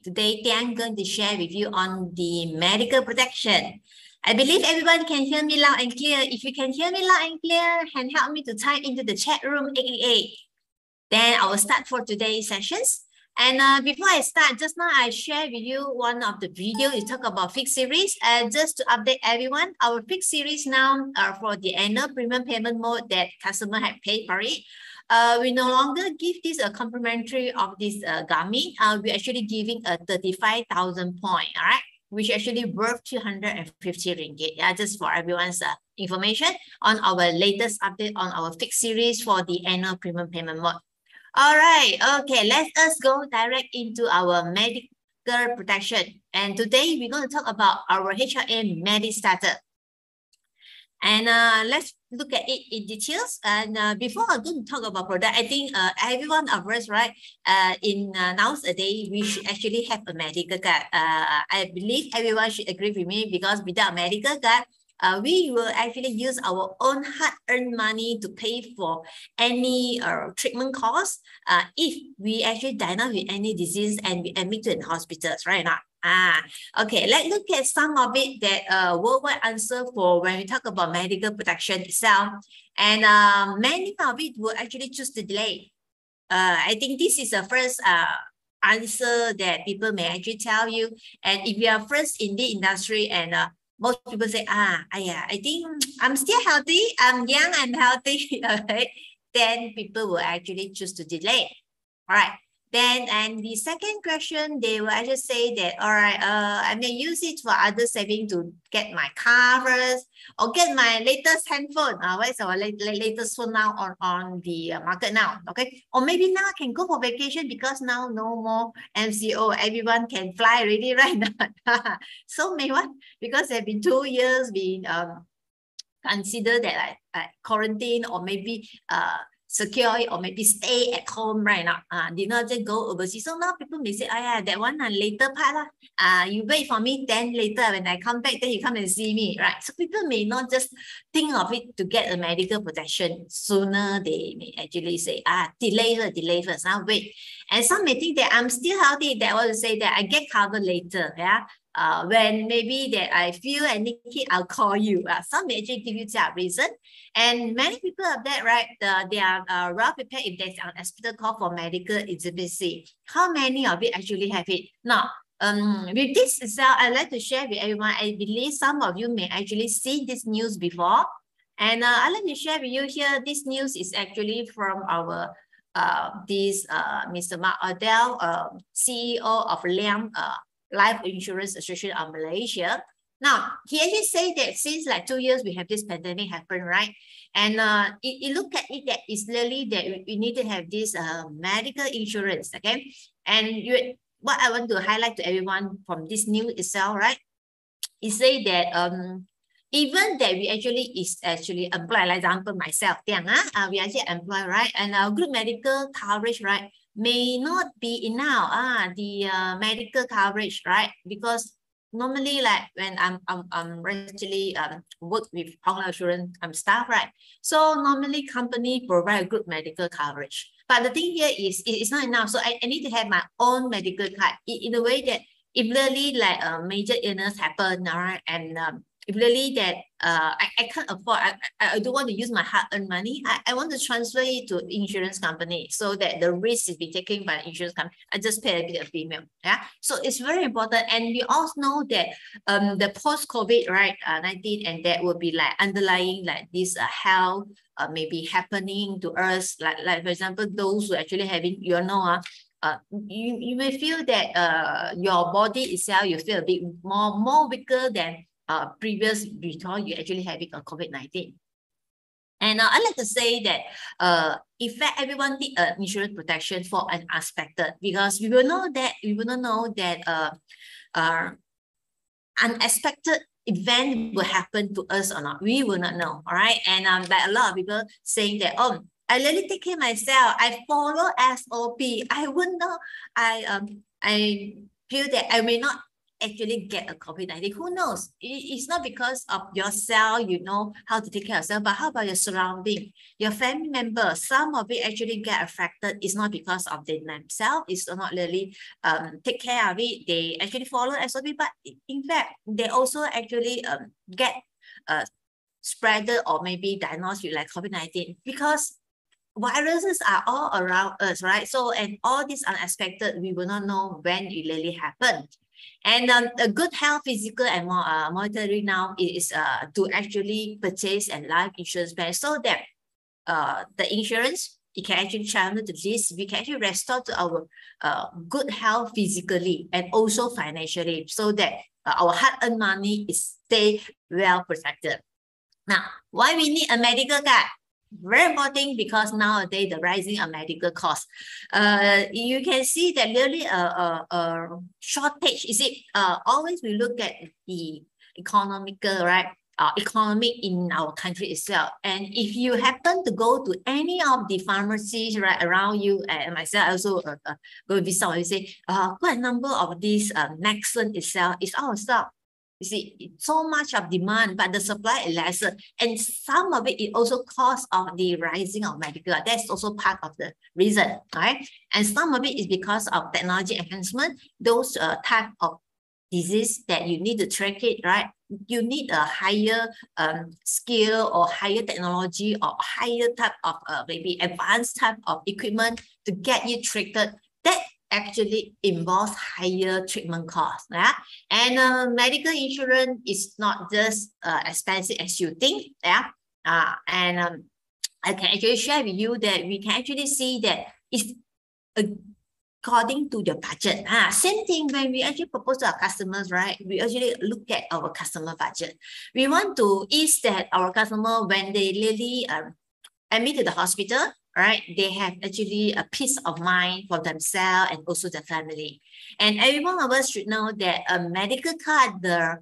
Today, I'm going to share with you on the medical protection. I believe everyone can hear me loud and clear. If you can hear me loud and clear, and help me to type into the chat room 888. Then I will start for today's sessions. And before I start, just now I shared with you one of the video. You talk about fixed series. Just to update everyone, our fixed series now are for the annual premium payment mode that customer have paid for it. We no longer give this a complimentary of this gummy. We're actually giving a 35,000 point, all right, which actually worth 250 ringgit. Yeah, just for everyone's information on our latest update on our fixed series for the annual premium payment mode. All right, okay, let us go direct into our medical protection. And today we're going to talk about our HLA Medistater. And let's look at it in details. And before I'm going to talk about product, I think every one of us, right, nowadays, we should actually have a medical card. I believe everyone should agree with me because without a medical card, we will actually use our own hard-earned money to pay for any treatment costs if we actually diagnose with any disease and we admit to in hospitals, right now. Okay, let's look at some of it that worldwide answer for when we talk about medical protection itself. And many of it will actually choose to delay. I think this is the first answer that people may actually tell you. And if you are first in the industry and most people say, I think I'm still healthy, I'm young, I'm healthy, okay? Then people will actually choose to delay. All right. Then, and the second question, they will actually say that, all right, I may use it for other saving to get my car first or get my latest handphone. What is our latest phone now on the market now? Okay. Or maybe now I can go for vacation because now no more MCO. Everyone can fly already, right now. So maybe what? Because there have been 2 years being considered that like quarantine or maybe secure or maybe stay at home right now. Did not just go overseas. So now people may say, that one later part you wait for me, then later when I come back, then you come and see me, right? So people may not just think of it to get a medical protection sooner. They may actually say, delay first, now wait. And some may think that I'm still healthy. That will say that I get covered later, yeah. When maybe that I feel I need it, I'll call you. Some may actually give you that reason. And many people have that, right? They are well prepared if there's an hospital call for medical emergency. How many of it actually have it? Now, with this itself, I'd like to share with everyone. I believe some of you may actually see this news before. And I'd like to share with you here. This news is actually from our Mr. Mark Odell, CEO of Liam Life Insurance Association of Malaysia. Now, he actually said that since like 2 years, we have this pandemic happen, right? And it look at it that it's really that we need to have this medical insurance, okay? And what I want to highlight to everyone from this news itself, right? It say that even that we actually is actually employed, like example myself, we actually employed, right? And our group medical coverage, right, may not be enough, the medical coverage, right? Because normally, like when I'm actually work with Hong Kong insurance staff, right? So normally company provide good medical coverage. But the thing here is it's not enough. So I need to have my own medical card in a way that if really like a major illness happen, all right, and if really that I can't afford, I don't want to use my hard-earned money, I want to transfer it to insurance company so that the risk is being taken by the insurance company. I just pay a bit of premium. Yeah, so it's very important. And we also know that the post-COVID, right, 19, and that will be like underlying like this health maybe happening to us. Like for example, those who actually having, you you may feel that your body itself, you feel a bit more weaker than previous before you actually having a COVID-19. And I like to say that in fact, everyone need insurance protection for unexpected, because we will know that unexpected event will happen to us or not. We will not know. All right. And like a lot of people saying that, I really take care of myself. I follow SOP. I would know. I feel that I may not actually get a COVID-19? Who knows? It's not because of yourself, you know how to take care of yourself, but how about your surrounding, your family members? Some of it actually get affected. It's not because of themselves. It's not really take care of it. They actually follow SOP, but in fact, they also actually get spreaded or maybe diagnosed with like COVID-19 because viruses are all around us, right? So, and all these unexpected, we will not know when it really happened. And a good health, physical and monetary now is to actually purchase a life insurance plan so that the insurance, it can actually channel to this. We can actually restore to our good health physically and also financially so that our hard-earned money is stay well protected. Now, why we need a medical card? Very important because nowadays the rising of medical costs. You can see that really a shortage. Is it always we look at the economical, right? Economic in our country itself. And if you happen to go to any of the pharmacies right around you, and myself also go visit, you say quite a number of these medicine itself is out of stock. You see, so much of demand, but the supply is lesser. And some of it is also cause of the rising of medical. That's also part of the reason, right? And some of it is because of technology enhancement. Those type of disease that you need to track it, right? You need a higher skill or higher technology or higher type of maybe advanced type of equipment to get you treated. That actually involves higher treatment costs. Yeah? And medical insurance is not just expensive as you think. Yeah? I can actually share with you that we can actually see that it's according to the budget. Same thing when we actually propose to our customers, right? We actually look at our customer budget. We want to ease that our customer when they really admit to the hospital, right? They have actually a peace of mind for themselves and also the family. And every one of us should know that a medical card, the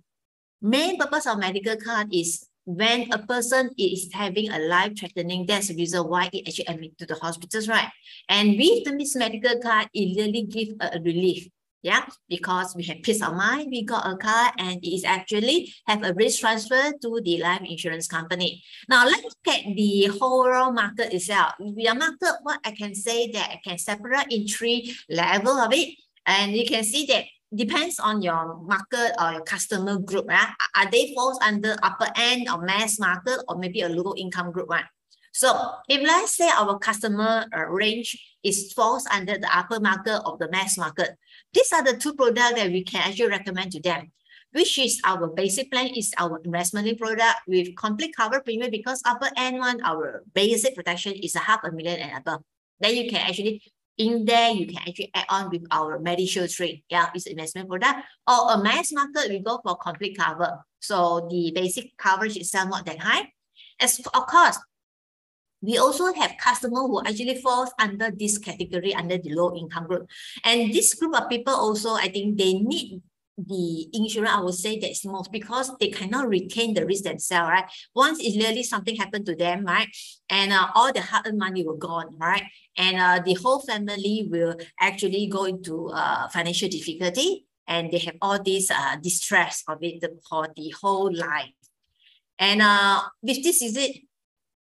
main purpose of medical card is when a person is having a life-threatening, that's the reason why it actually admit to the hospitals, right? And with this medical card, it really gives a relief. Yeah, because we have peace of mind, we got a card and it is actually have a risk transfer to the life insurance company. Now, let's look at the whole market itself. The market, what I can say that I can separate in 3 levels of it. And you can see that depends on your market or your customer group. Right? Are they falls under upper end or mass market or maybe a low income group one? So if let's say our customer range is falls under the upper market or the mass market, these are the 2 products that we can actually recommend to them, which is our basic plan is our investment product with complete cover premium because upper end one, our basic protection is $500,000 and above. Then you can actually, in there, you can actually add on with our Medistater trade. Yeah, it's investment product. Or a mass market, we go for complete cover. So the basic coverage is not that high. As of course, we also have customers who actually falls under this category, under the low income group. And this group of people also, I think they need the insurance, I would say that's most because they cannot retain the risk themselves, right? Once it's really something happened to them, right? And all the hard-earned money will gone, right? And the whole family will actually go into financial difficulty and they have all this distress of it for the whole life. And with this is it.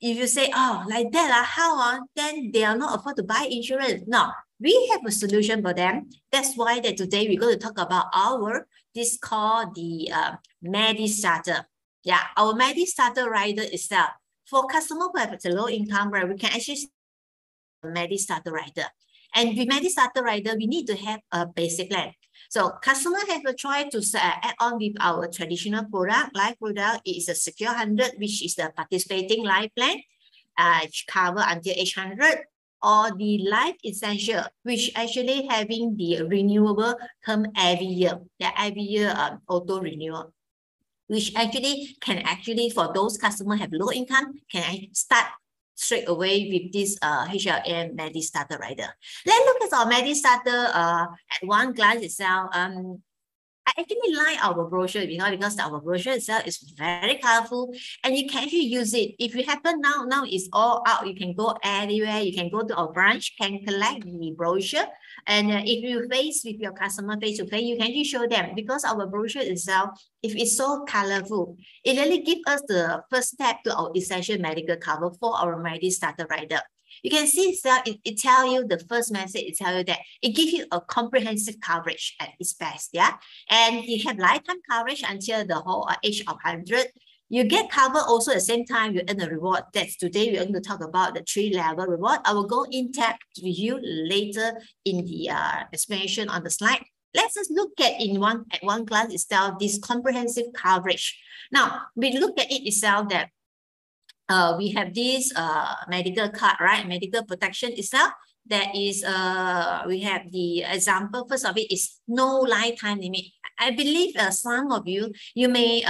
If you say, oh, like that, how then they are not afford to buy insurance. No, we have a solution for them. That's why that today we're going to talk about this called the Medistater. Yeah, our Medistater rider itself. For customers who have a low income, right, we can actually Medistater rider. And with Medistater rider, we need to have a basic plan. So customer have a choice to add on with our traditional product. Life product is a Secure 100, which is the participating life plan, cover until age 100, or the Life Essential, which actually having the renewable term every year. Every year auto renewal, which actually can actually for those customers have low income can start straight away with this HLA Medistater rider. Let's look at our Medistater at one glance itself. I actually like our brochure because our brochure itself is very colorful and you can actually use it. If you happen now it's all out. You can go anywhere. You can go to our branch, can collect the brochure. And if you face with your customer face to face, you can actually show them because our brochure itself, if it's so colorful, it really gives us the first step to our essential medical cover for our Medistater rider. You can see that it tells you the first message, it tells you that it gives you a comprehensive coverage at its best, yeah? And you have lifetime coverage until the whole age of 100. You get covered also at the same time, you earn a reward. That's today we're going to talk about the 3-level reward. I will go in depth with you later in the explanation on the slide. Let's just look at one glance itself, this comprehensive coverage. Now, we look at it itself that we have this medical card, right? Medical protection itself. That is, we have the example. First of it is no lifetime limit. I believe some of you may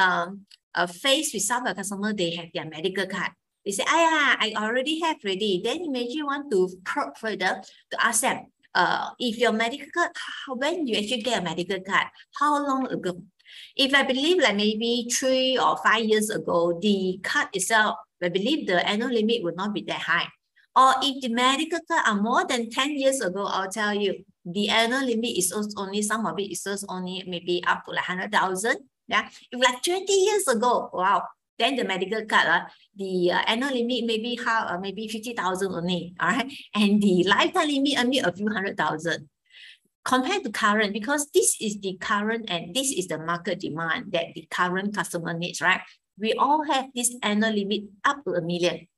face with some customer, they have their medical card. They say, I already have already. Then you may want to probe further to ask them, if your medical card, when you actually get a medical card, how long ago? If I believe like maybe 3 or 5 years ago, the card itself, I believe the annual limit would not be that high. Or if the medical card are more than 10 years ago, I'll tell you, the annual limit is only, some of it is only maybe up to like 100,000. Yeah. If like 20 years ago, wow, then the medical card, the annual limit maybe maybe 50,000 only. All right. And the lifetime limit only a few 100,000. Compared to current, because this is the current and this is the market demand that the current customer needs, right? We all have this annual limit up to 1 million,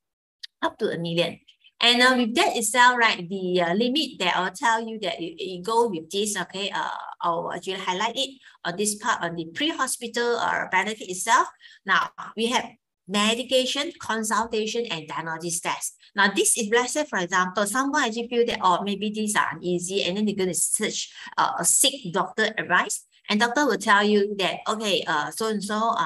up to 1 million. And with that itself, right, the limit that I'll tell you that you go with this, okay, I'll actually highlight it on this part on the pre-hospital benefit itself. Now, we have medication, consultation, and diagnosis tests. Now, this is, let's say, for example, someone actually feel that, oh, maybe these are uneasy, and then they're going to search seek doctor advice, and doctor will tell you that, okay, so-and-so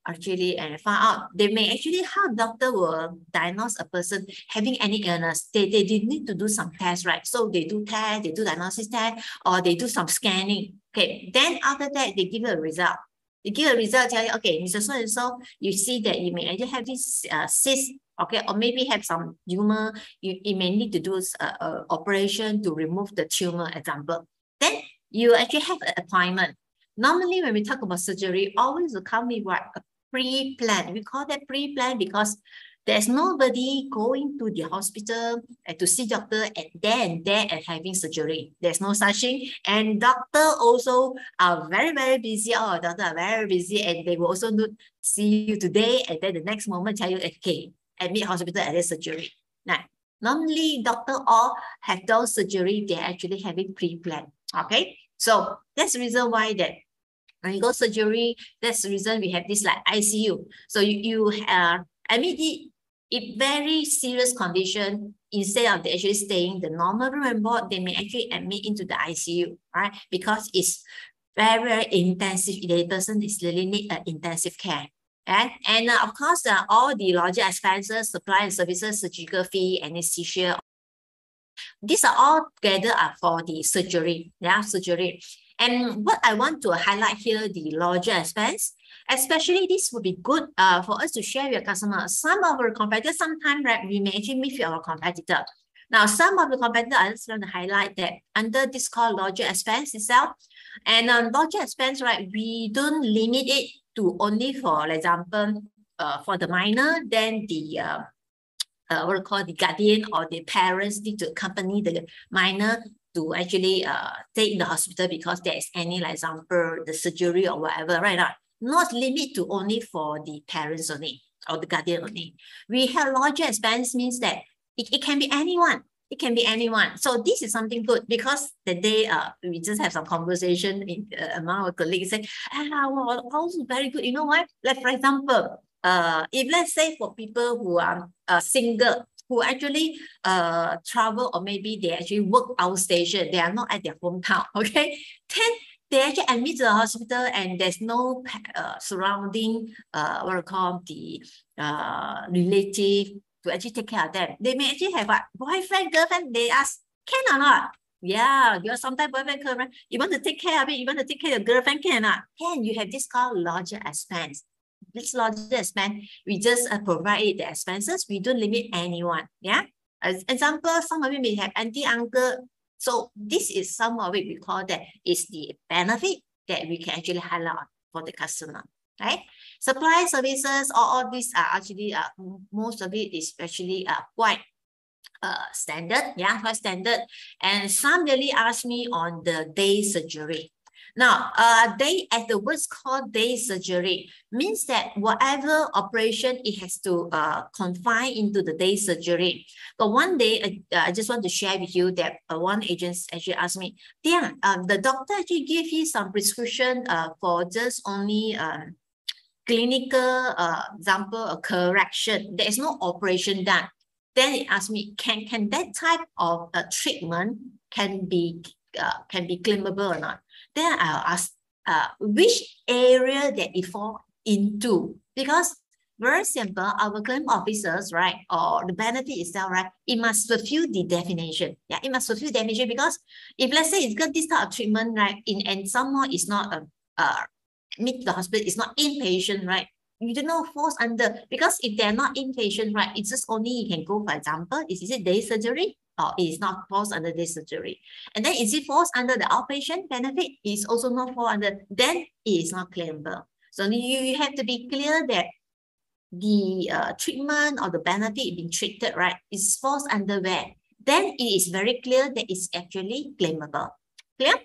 actually, and find out, they may actually, how doctor will diagnose a person having any illness, they need to do some tests, right? So they do tests, they do diagnosis test, or they do some scanning. Okay, then after that, they give you a result. They give a result, tell you, okay, Mr. So-and-so, you see that you may actually have this cyst, okay, or maybe have some tumor, you may need to do an operation to remove the tumor, example. Then you actually have an appointment. Normally, when we talk about surgery, always will come with what? A pre-plan. We call that pre-plan because there's nobody going to the hospital to see doctor and then there and having surgery. There's no such thing. And doctor also are very, very busy. Oh, doctor are very busy and they will also not see you today and then the next moment tell you, okay, admit hospital and then surgery. Now, normally doctor all have those surgery, they're actually having pre-plan. Okay, so that's the reason why that when you go surgery, that's the reason we have this like ICU. So you admit it in very serious condition, instead of they actually staying the normal room and board, they may actually admit into the ICU, right? Because it's very, very intensive. The person is really need intensive care. And of course, all the lodging expenses, supply and services, surgical fee, anesthesia, these are all together for the surgery, yeah, surgery. And what I want to highlight here, the lodging expense, especially this would be good for us to share with your customers. Some of our competitors, sometimes right, we may actually meet with our competitor. Now, some of the competitors, I just want to highlight that under this called lodging expense itself, and lodging expense, right, we don't limit it to only for example, for the minor, then the what we call the guardian or the parents need to accompany the minor to actually stay in the hospital because there is any, like example, the surgery or whatever, right? Not limit to only for the parents only or the guardian only. We have lodging expense means that it can be anyone. It can be anyone. So this is something good because the day we just have some conversation among our colleagues say, well, also very good. You know what? Like for example, if let's say for people who are single, who actually travel or maybe they actually work outstation, they are not at their hometown, okay? Then they actually admit to the hospital and there's no surrounding, what we call the relative to actually take care of them. They may actually have a boyfriend, girlfriend, they ask, can or not? Yeah, your sometimes boyfriend come, right? You want to take care of it, you want to take care of your girlfriend, cannot? Can you have this called larger expense? This larger expense, we just provide it the expenses, we don't limit anyone. Yeah. As example, some of you may have auntie, uncle. So this is some of it we call that is the benefit that we can actually highlight for the customer, right? Supply services, all these are actually most of it is actually quite standard, yeah, quite standard. And some really ask me on the day surgery. Now, day as the word's called day surgery means that whatever operation it has to confine into the day surgery. But one day, I just want to share with you that one agent actually asked me, yeah, the doctor actually gave you some prescription for just only clinical example, a correction. There is no operation done. Then it asked me, can that type of treatment can be claimable or not? Then I'll ask which area that it fall into, because very simple, our claim officers, right, or the benefit itself, right, it must fulfill the definition. Yeah, it must fulfill the definition, because if let's say it's got this type of treatment, right, and someone is not meet the hospital, it's not inpatient, right? You don't know falls under, because if they're not inpatient, right, it's just only you can go, for example, is it day surgery or it is not falls under day surgery? And then is it falls under the outpatient benefit? It's also not fall under, then it is not claimable. So you have to be clear that the treatment or the benefit being treated, right, is falls under where? Then it is very clear that it's actually claimable. Clear?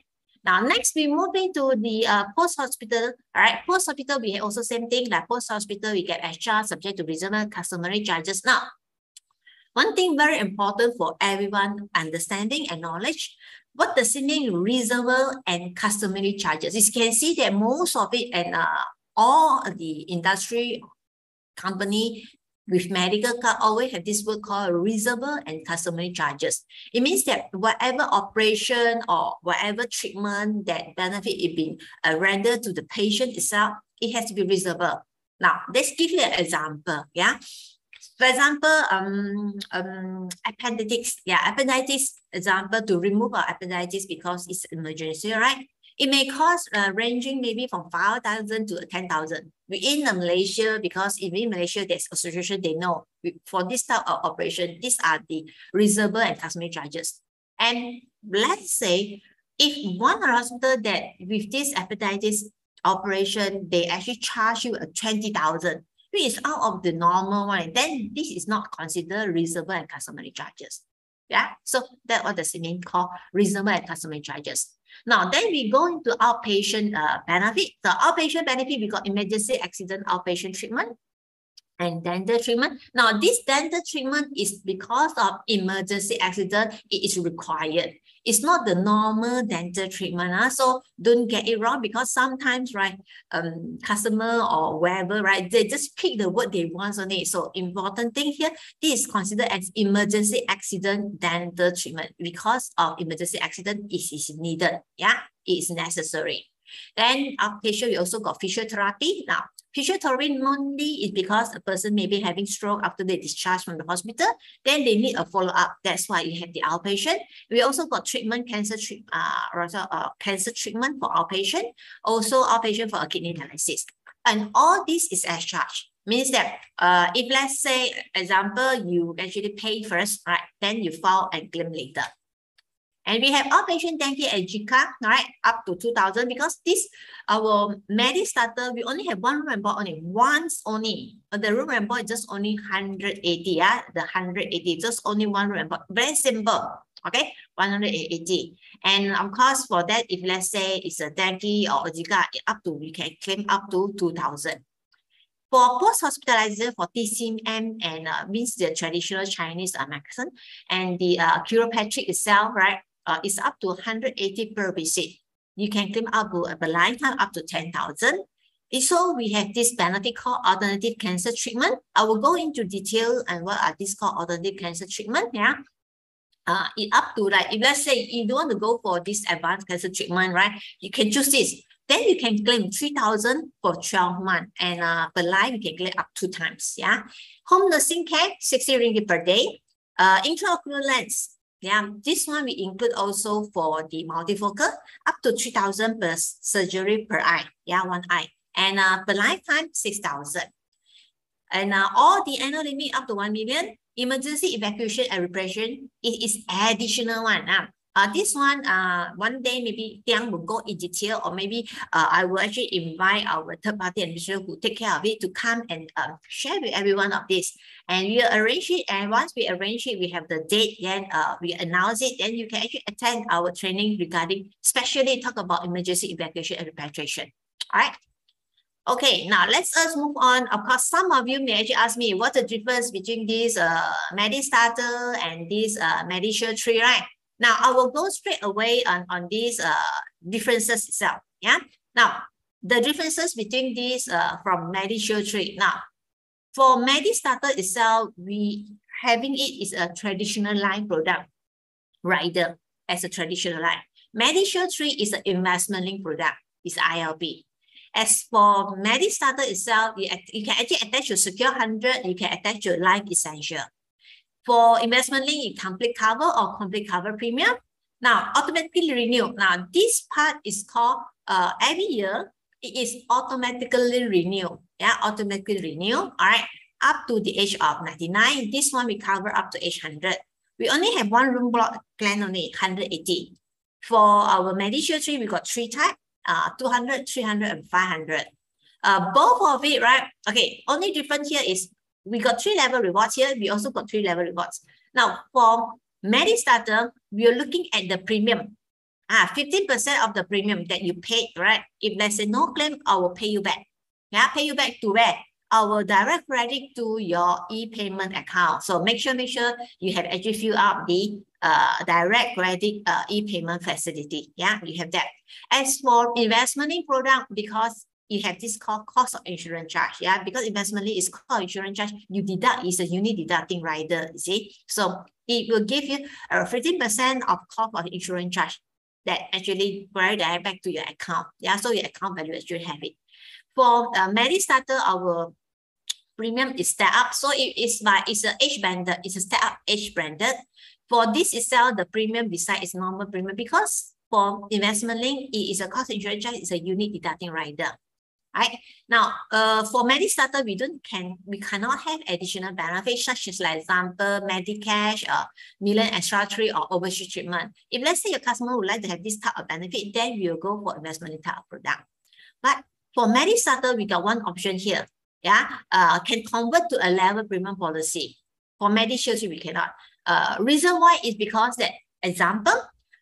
Now, next we move into the post-hospital. All right, post-hospital, we have also same thing, like post-hospital, we get extra subject to reasonable customary charges. Now, one thing very important for everyone understanding and knowledge, what does it mean reasonable and customary charges? You can see that most of it and all the industry company with medical card always have this word called reasonable and customary charges. It means that whatever operation or whatever treatment that benefit is being rendered to the patient itself, it has to be reasonable. Now, let's give you an example. Yeah. For example, appendix. Yeah, appendicitis example, to remove our appendicitis because it's emergency, right? It may cost ranging maybe from 5,000 to 10,000 within Malaysia, because in Malaysia there's association, they know for this type of operation, these are the reasonable and customary charges. And let's say if one hospital that with this hepatitis operation, they actually charge you 20,000, which is out of the normal one, then this is not considered reasonable and customary charges. Yeah, so that's what the mean called reasonable and customary charges. Now, then we go into outpatient benefit. The outpatient benefit, we got emergency accident outpatient treatment and dental treatment. Now, this dental treatment is because of emergency accident, it is required. It's not the normal dental treatment. So don't get it wrong, because sometimes, right, customer or wherever, right, they just pick the word they want on it. So important thing here, this is considered as emergency accident dental treatment. Because of emergency accident, it is needed. Yeah, it is necessary. Then outpatient, we also got physiotherapy. Now, physiotherapy normally is because a person may be having stroke after they discharge from the hospital, then they need a follow-up. That's why you have the outpatient. We also got treatment, cancer treatment for outpatient, also outpatient for a kidney dialysis. And all this is as charged. Means that if let's say, example, you actually pay first, right, then you file and claim later. And we have outpatient dengue and GCA, right, up to 2,000, because this, our Medistater, we only have one room and board only, once only. The room and board is just only 180, yeah, the 180, just only one room and board. Very simple, okay, 180. And of course, for that, if let's say it's a dengue or a GCA, up to, we can claim up to 2,000. For post-hospitalization for TCM and means the traditional Chinese medicine, and the chiropractic itself, right, is up to 180 per visit. You can claim up to a lifetime up to 10,000. So we have this benefit called alternative cancer treatment. I will go into detail and what are these called alternative cancer treatment. Yeah. It up to, like, if let's say you don't want to go for this advanced cancer treatment, right, you can choose this. Then you can claim 3,000 for 12 months, and per life you can claim up 2 times. Yeah. Home nursing care, 60 ringgit per day. Intraocular lens, Yeah, this one we include also for the multifocal up to 3,000 per surgery per eye. Yeah, one eye. And per lifetime, 6,000. And all the annual limit up to 1 million. Emergency evacuation and repression is additional one. This one, one day maybe Tiang will go in detail, or maybe I will actually invite our third-party administrator who take care of it to come and share with everyone of this. And we arrange it, and once we arrange it, we have the date, then we announce it, then you can actually attend our training regarding, especially talk about emergency evacuation and repatriation. All right. Okay, now let's move on. Of course, some of you may actually ask me, what's the difference between this Medistater and this Medistater, right? Now, I will go straight away on these differences itself. Yeah. Now, the differences between these from Medistater. Now, for Medistater itself, we having it is a traditional line product rider as a traditional line. Medistater is an investment link product. It's ILP. As for Medistater itself, you can actually attach your Secure 100, you can attach your Life Essential. For investment link, you complete cover or complete cover premium. Now, automatically renew. Now, this part is called every year, it is automatically renew. Yeah, automatically renew. All right, up to the age of 99. This one we cover up to age 100. We only have one room block plan only, 180. For our Medistater, we got 3 types. 200, 300, and 500. Both of it, right? Okay, only difference here is we got 3 level rewards here. We also got 3 level rewards. Now, for Medistater, we are looking at the premium. 15% of the premium that you paid, right? If let's say no claim, I will pay you back. Yeah, pay you back to where? Our direct credit to your e-payment account. So make sure you have actually filled out the direct credit e-payment facility. Yeah, you have that. As for investment link product, because you have this called cost of insurance charge. Yeah, because investment link is called insurance charge, you deduct is a unit deducting rider. You see, so it will give you 15% of cost of insurance charge that actually very direct back to your account. Yeah, so your account value actually have it. For Medistater, our premium is step up, so it's a age banded. It's a step up age branded. For this itself, the premium beside is normal premium, because for investment link, it is a cost insurance charge, it's a unit deducting rider. Right now, for Medistater, we cannot have additional benefits such as, like example, Medicash, million extra tree, or overseas treatment. If let's say your customer would like to have this type of benefit, then we will go for investment link type of product. But for Medistater, we got one option here. Yeah, can convert to a level premium policy. For Medistater, we cannot. Reason why is because that, example,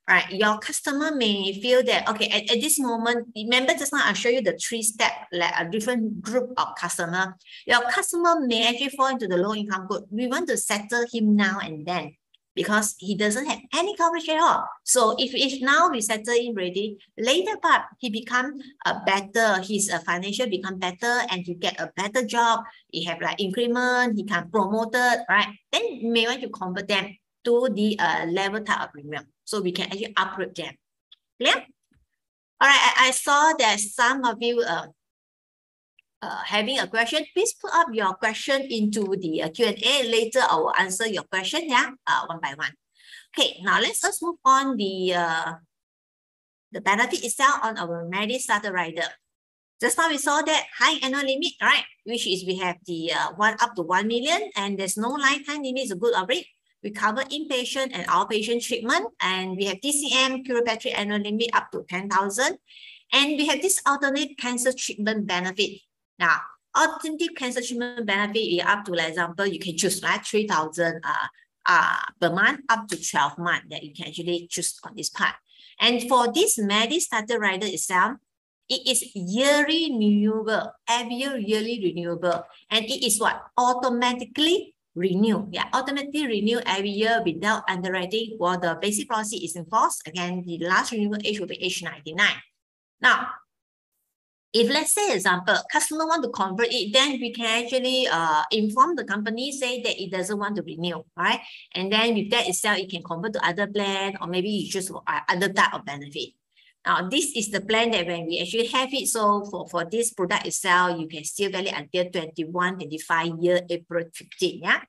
right, your customer may feel that, okay, at this moment, remember just now I show you the 3-step, like a different group of customer. Your customer may actually fall into the low income group. We want to settle him now and then, because he doesn't have any coverage at all. So if now we settle him ready, later part he become better, his financial become better, and he get a better job, he have like increment, he can promoted, right? Then you may want to convert them to the level type of premium. So we can actually upgrade them. Clear? All right, I saw that some of you having a question. Please put up your question into the Q&A. Later, I will answer your question, yeah, one by one. Okay, now let's move on the benefit itself on our Medistater rider. Just now we saw that high annual limit, right? Which is we have the one up to 1 million, and there's no lifetime limit, it's a good rate. We cover inpatient and outpatient treatment, and we have TCM, chiropractic annual limit up to 10,000. And we have this alternate cancer treatment benefit. Now, alternative cancer treatment benefit is up to, like example, you can choose, right? 3,000 per month, up to 12 months that you can actually choose on this part. And for this Medistater rider itself, it is yearly renewable, every year yearly renewable. And it is what? Automatically renew. Yeah, automatically renew every year without underwriting while the basic policy is in force. Again, the last renewal age will be age 99. Now, if let's say, example, customer want to convert it, then we can actually inform the company, say that it doesn't want to renew, right? And then with that itself, it can convert to other plan, or maybe you choose other type of benefit. Now, this is the plan that when we actually have it. So for this product itself, you can still valid until 21, 25 year, April 15, yeah?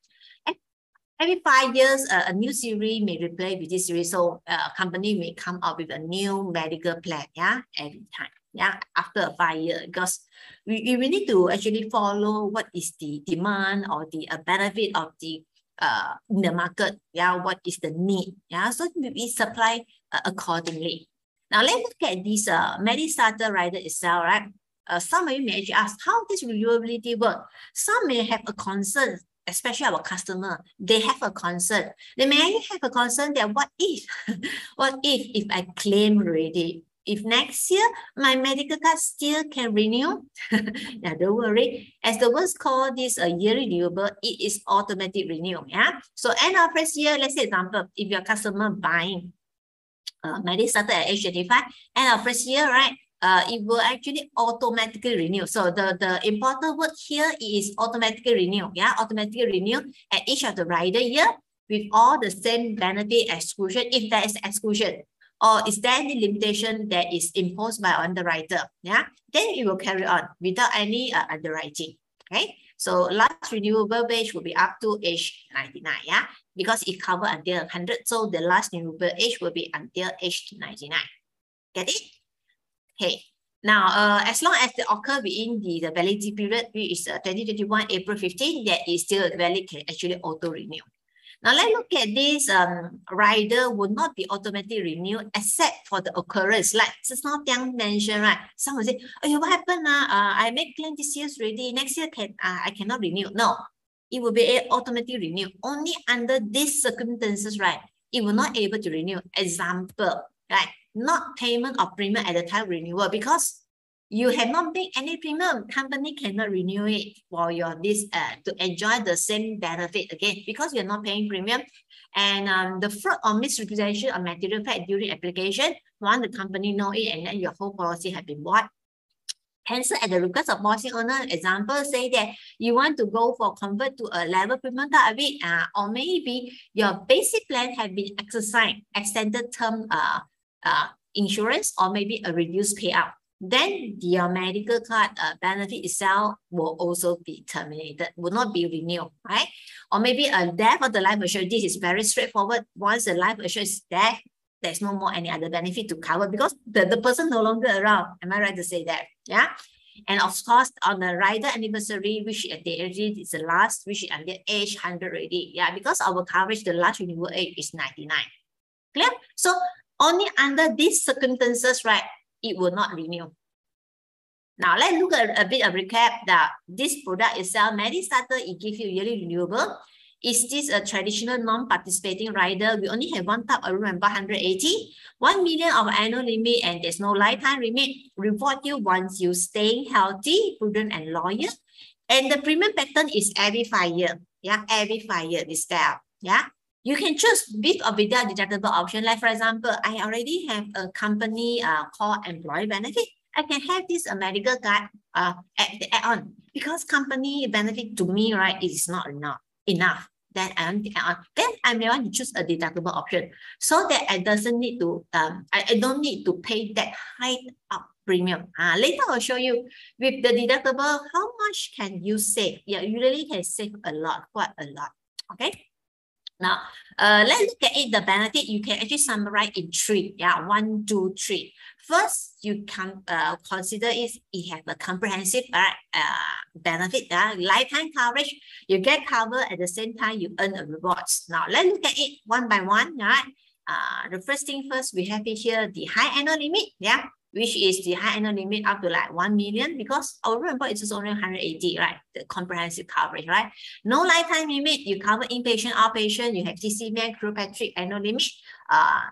Every 5 years, a new series may replace with this series. So a company may come up with a new medical plan, yeah, every time, yeah, after 5 years, because we need to actually follow what is the demand or the benefit of the in the market, yeah, what is the need, yeah, so we supply accordingly. Now let's look at this Medistater rider itself, right? Some of you may actually ask how this renewability work. Some may have a concern, especially our customer. They have a concern. They may have a concern that what if, what if I claim already? If next year my medical card still can renew, yeah, don't worry. As the words call this a year renewable, it is automatic renew. Yeah. So end of first year, let's say example, if your customer buying Medistater at age 25, end of first year, right? It will actually automatically renew. So the important word here is automatically renew. Yeah, automatically renew at each of the rider year with all the same benefit exclusion if there is exclusion. Or is there any limitation that is imposed by underwriter? Yeah, then it will carry on without any underwriting. Okay, so last renewable age will be up to age 99. Yeah, because it covers until 100. So the last renewable age will be until age 99. Get it? Okay. Now, as long as they occur within the validity period, which is 2021 April 15, that is still valid, can actually auto renew. Now let's look at this rider will not be automatically renewed except for the occurrence. Like just now Tiang mentioned, right? Someone say, oh, what happened? I made claim this year already. Next year I cannot renew. No, it will be automatically renewed. Only under these circumstances, right? It will not able to renew. Example, right? Not payment of premium at the time renewal because you have not made any premium, company cannot renew it for your this to enjoy the same benefit again because you're not paying premium. And the fraud or misrepresentation of material fact during application, once the company know it and then your whole policy have been bought. Cancel at the request of policy owner. Example, say that you want to go for convert to a level premium type of it, or maybe your basic plan have been exercised, extended term insurance, or maybe a reduced payout. Then your medical card benefit itself will also be terminated, will not be renewed, right? Or maybe a death of the life assurance. This is very straightforward. Once the life assurance is death, there's no more any other benefit to cover because the person no longer around. Am I right to say that? Yeah. And of course, on the rider anniversary, which at the age is the last, which is until age 100 already. Yeah, because our coverage, the last renewal age is 99. Clear? So only under these circumstances, right, it will not renew. Now let's look at a bit of recap that this product itself, Medistater, it gives you yearly renewable. Is this a traditional non-participating rider? We only have one type, I remember 180, 1 million of annual limit, and there's no lifetime limit. Reward you once you staying healthy, prudent, and loyal. And the premium pattern is every 5 years. Yeah, every 5 years this style. Yeah. You can choose with or without deductible option. Like for example, I already have a company called employee benefit. I can have this medical card add-on because company benefit to me, right, it is not enough. Then I may want to choose a deductible option so that I doesn't need to I don't need to pay that high up premium. Later I'll show you with the deductible how much can you save. Yeah, you really can save a lot, quite a lot. Okay. Now, let's look at it. The benefit you can actually summarize in 3. Yeah, 1, 2, 3. First, you can consider it has a comprehensive benefit. Lifetime coverage, you get covered at the same time you earn a rewards. Now, let's look at it one by one. Right? The first thing first, we have it here the high annual limit. Yeah, which is the high annual limit up to like 1 million because our remember it's only 180, right? The comprehensive coverage, right? No lifetime limit. You cover inpatient, outpatient. You have TCM, Chiropractic annual limit.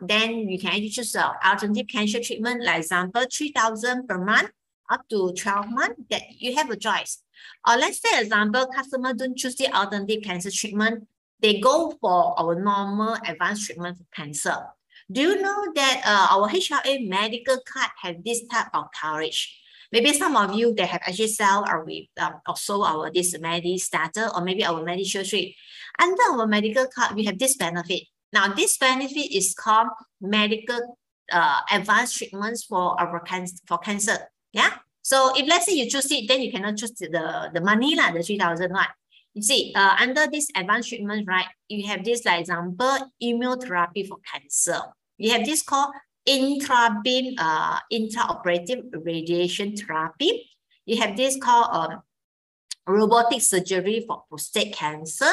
Then you can actually choose alternative cancer treatment, like example, 3,000 per month up to 12 months. That you have a choice. Or let's say example, customer don't choose the alternative cancer treatment. They go for our normal advanced treatment for cancer. Do you know that our HLA medical card have this type of coverage? Maybe some of you that have actually sell or we also our this Medistater or maybe our Medistater. Under our medical card, we have this benefit. Now, this benefit is called medical advanced treatments for our cancer. Yeah. So if let's say you choose it, then you cannot choose the money lah, the 3,000 one. You see, under this advanced treatment, right, you have this, like example, immunotherapy for cancer. You have this called intrabeam, intraoperative radiation therapy. You have this called robotic surgery for prostate cancer,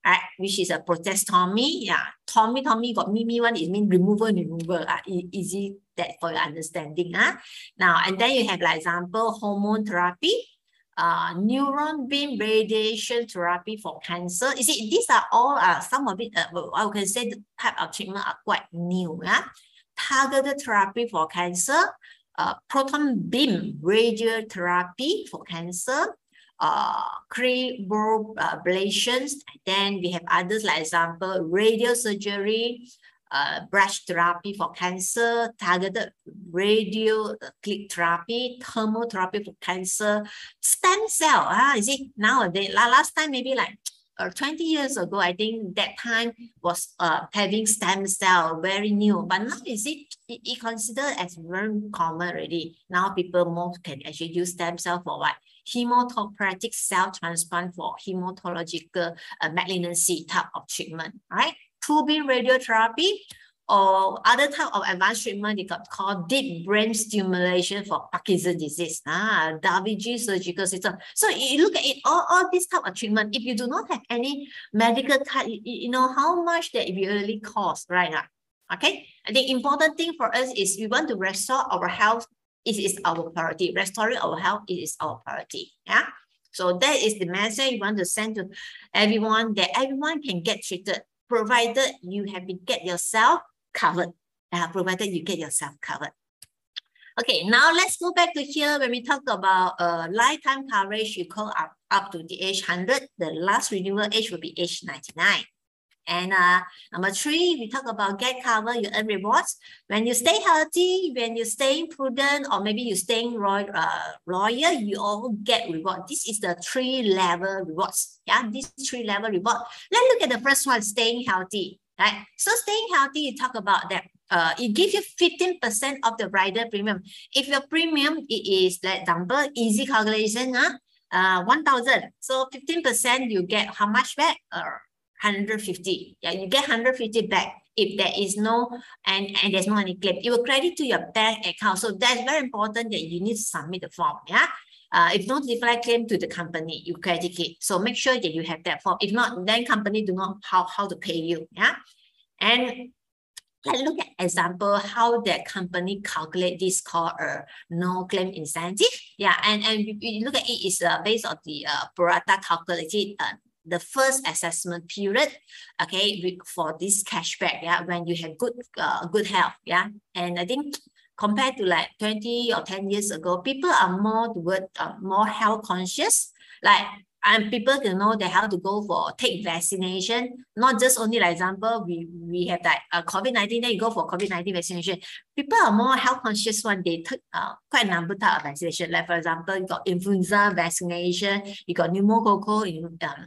right, which is a prostatectomy. Yeah, Tommy got me one, it means removal. Easy that for your understanding. Now, and then you have, like example, hormone therapy, neuron beam radiation therapy for cancer. You see, these are all some of it, I can say the type of treatment are quite new. Targeted therapy for cancer, proton beam radiotherapy for cancer, cryoablations. Then we have others, like example, radio surgery, brush therapy for cancer, targeted radio click therapy, thermotherapy for cancer, stem cell. You see, nowadays, last time maybe like 20 years ago, I think that time was having stem cell, very new. But now you see, it considered as very common already. Now people more can actually use stem cell for what? Hematopoietic cell transplant for hematological malignancy type of treatment, right? Tubing radiotherapy or other type of advanced treatment, they got called deep brain stimulation for Parkinson's disease, Da Vinci surgical system. So you look at it, all this type of treatment, if you do not have any medical card, you know how much that it really costs, right? Okay, the important thing for us is we want to restore our health. It is our priority. Restoring our health, it is our priority. Yeah. So that is the message you want to send to everyone, that everyone can get treated, provided you have been get yourself covered. Provided you get yourself covered. Okay, now let's go back to here. When we talk about lifetime coverage, you call up to the age 100. The last renewal age will be age 99. And number 3, we talk about get cover, you earn rewards. When you stay healthy, when you stay prudent, or maybe you staying loyal, you all get reward. This is the 3-level rewards. Yeah, this 3-level reward. Let's look at the first one, staying healthy. Right? So staying healthy, you talk about that. It gives you 15% of the rider premium. If your premium it is, like example, easy calculation, 1,000. So 15%, you get how much back? 150. Yeah, you get 150 back if there is no and there's no any claim. It will credit to your bank account. So that's very important that you need to submit the form. Yeah. If not declare claim to the company, you credit it. So make sure that you have that form. If not, then company do not how to pay you. Yeah. And let's look at example how that company calculate this called no claim incentive. Yeah, and we look at it is based on the pro rata calculated the first assessment period, okay, for this cashback, yeah, when you have good health, yeah. And I think compared to like 20 or 10 years ago, people are more toward more health conscious, like, and people can know that how to go for take vaccination, not just only like example, we have that COVID-19, then you go for COVID-19 vaccination. People are more health conscious one, they took quite a number of vaccination. Like for example, you got influenza vaccination, you got pneumococcal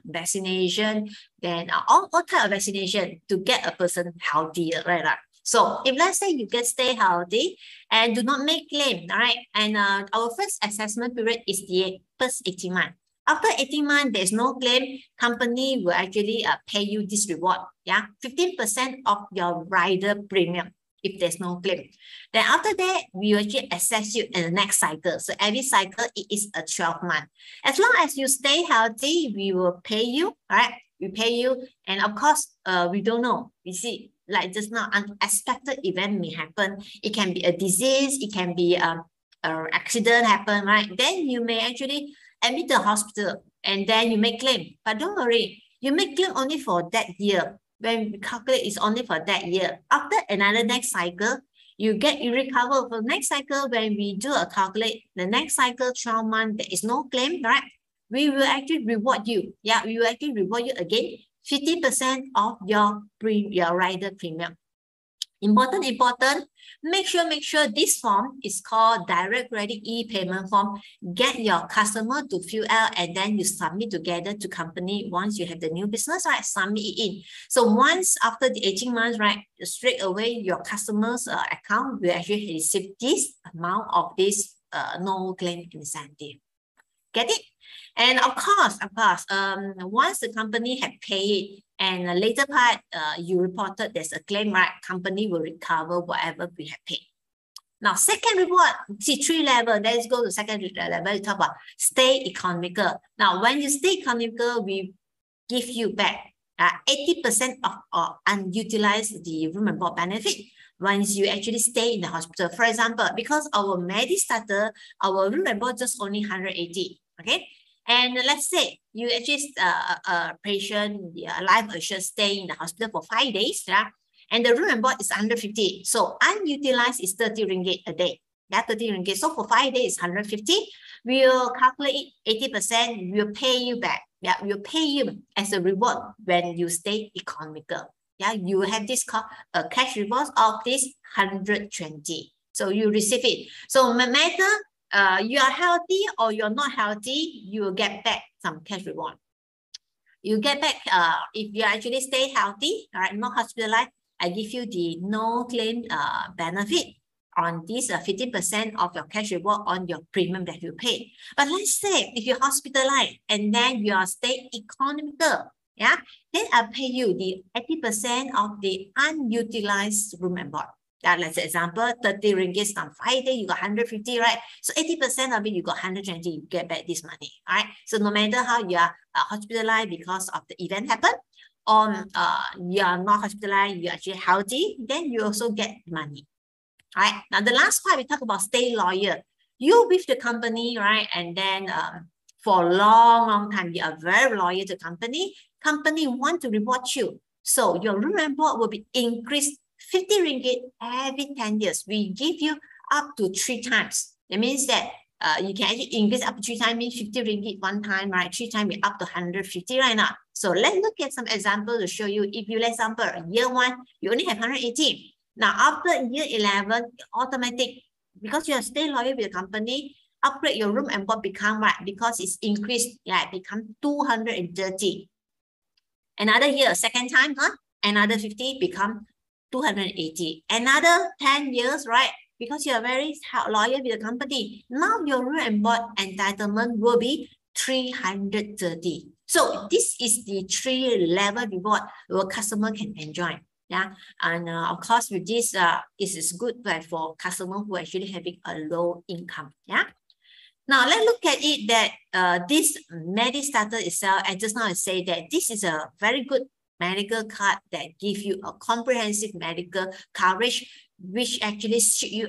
vaccination, then all type of vaccination to get a person healthier, right? So if let's say you can stay healthy and do not make claim, all right, and our first assessment period is the first 18 months. After 18 months, there's no claim, company will actually pay you this reward, yeah, 15% of your rider premium if there's no claim. Then after that, we will actually assess you in the next cycle. So every cycle, it is a 12 month. As long as you stay healthy, we will pay you, all right? We pay you, and of course, we don't know. You see, like just now, unexpected event may happen. It can be a disease, it can be an accident happen, right? Then you may actually admit the hospital and then you make claim. But don't worry, you make claim only for that year. When we calculate, it's only for that year. After another next cycle, you recover for next cycle. When we do a calculate, the next cycle, 12 months, there is no claim, right? We will actually reward you. Yeah, we will actually reward you again, 50% of your rider premium. Important, make sure this form is called direct credit e-payment form. Get your customer to fill out and then you submit together to company. Once you have the new business, right, submit it in. So once after the 18 months, right, straight away your customer's account will actually receive this amount of this no claim incentive. Get it? And of course, once the company had paid and the later part, you reported there's a claim, right? Company will recover whatever we have paid. Now, second reward, see 3 level. Let's go to second level. You talk about stay economical. Now, when you stay economical, we give you back 80% of unutilized the room and board benefit once you actually stay in the hospital. For example, because our Medistater, our room and board just only 180. Okay. And let's say you actually patient life assured stay in the hospital for 5 days, yeah, and the room and board is 150. So unutilized is 30 ringgit a day. Yeah, 30 ringgit. So for 5 days, 150. We'll calculate 80%. We'll pay you back. Yeah, we'll pay you as a reward when you stay economical. Yeah, you have this cash reward of this 120. So you receive it. So no matter you are healthy or you're not healthy, you will get back some cash reward. You get back if you actually stay healthy, all right, not hospitalized, I give you the no claim benefit on this 50% of your cash reward on your premium that you pay. But let's say if you're hospitalized and then you are stay economical, yeah, then I pay you the 80% of the unutilized room and board. Yeah, let's say example, 30 ringgit on 5 days, you got 150, right? So 80% of it, you got 120, you get back this money, all right? So no matter how you are hospitalized because of the event happened, or you are not hospitalized, you're actually healthy, then you also get money. All right, now the last part, we talk about stay loyal. You with the company, right? And then for a long time, you are very loyal to company. Company want to reward you. So your room and board will be increased 50 ringgit every 10 years. We give you up to 3 times. That means that you can actually increase up to 3 times, means 50 ringgit one time, right? 3 times up to 150 right now. So let's look at some example to show you. If you, let's example, year 1, you only have 118. Now, after year 11, automatic, because you are stay loyal with the company, upgrade your room and board become, right? Because it's increased, yeah, it become 230. Another year, second time, another 50 become 280. Another 10 years, right? Because you are very loyal with the company. Now your room and board entitlement will be 330. So this is the 3-level reward your customer can enjoy. Yeah, and of course with this, it is good for customer who actually having a low income. Yeah. Now let's look at it that this Medistater itself, and just now I say that this is a very good medical card that gives you a comprehensive medical coverage, which actually suit you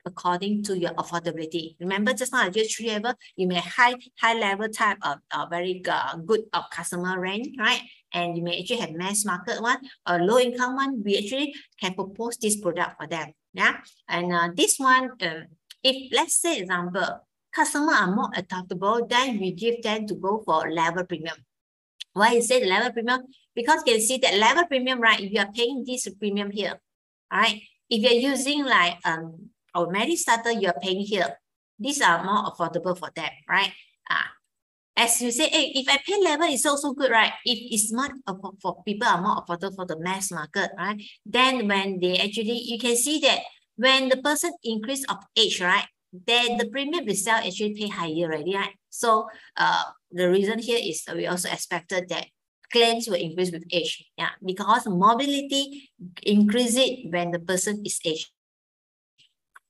according to your affordability. Remember just now I just 3 level, you may high level type of very good of customer range, right? And you may actually have mass market one or low income one. We actually can propose this product for them. Yeah, and this one, if let's say example, customer are more adaptable, then we give them to go for level premium. Why is it level premium? Because you can see that level premium, right? If you are paying this premium here, all right? If you're using like our Medistater, you're paying here. These are more affordable for them, right? As you say, hey, if I pay level, it's also good, right? If it's not for people are more affordable for the mass market, right? Then when they actually, you can see that when the person increase of age, right? Then the premium itself actually pay higher already, right? So the reason here is we also expected that claims will increase with age. Yeah, because mobility increase it when the person is aged.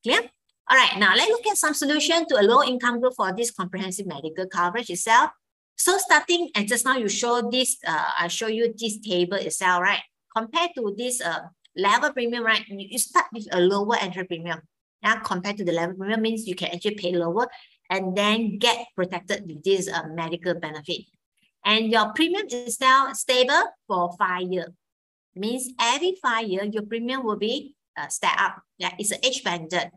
Clear? All right, now let's look at some solution to a low income group for this comprehensive medical coverage itself. So starting, and just now you show this, I show you this table itself, right? Compared to this level premium, right? You start with a lower entry premium. Yeah, compared to the level premium means you can actually pay lower and then get protected with this medical benefit. And your premium is now stable for 5 years. Means every 5 years, your premium will be step up. Yeah, it's an age banded.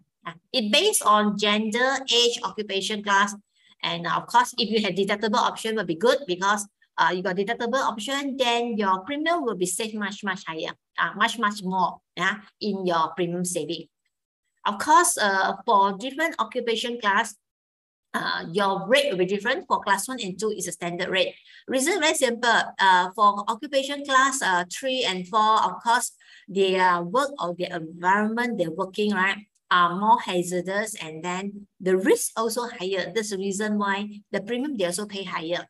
It's based on gender, age, occupation class. And of course, if you have deductible option, will be good because you got deductible option, then your premium will be saved much higher, much more, yeah, in your premium saving. Of course, for different occupation class, your rate will be different. For class 1 and 2 is a standard rate. Reason very simple. For occupation class 3 and 4, of course, their work or their environment they're working, right? are more hazardous, and then the risk also higher. That's the reason why the premium they also pay higher.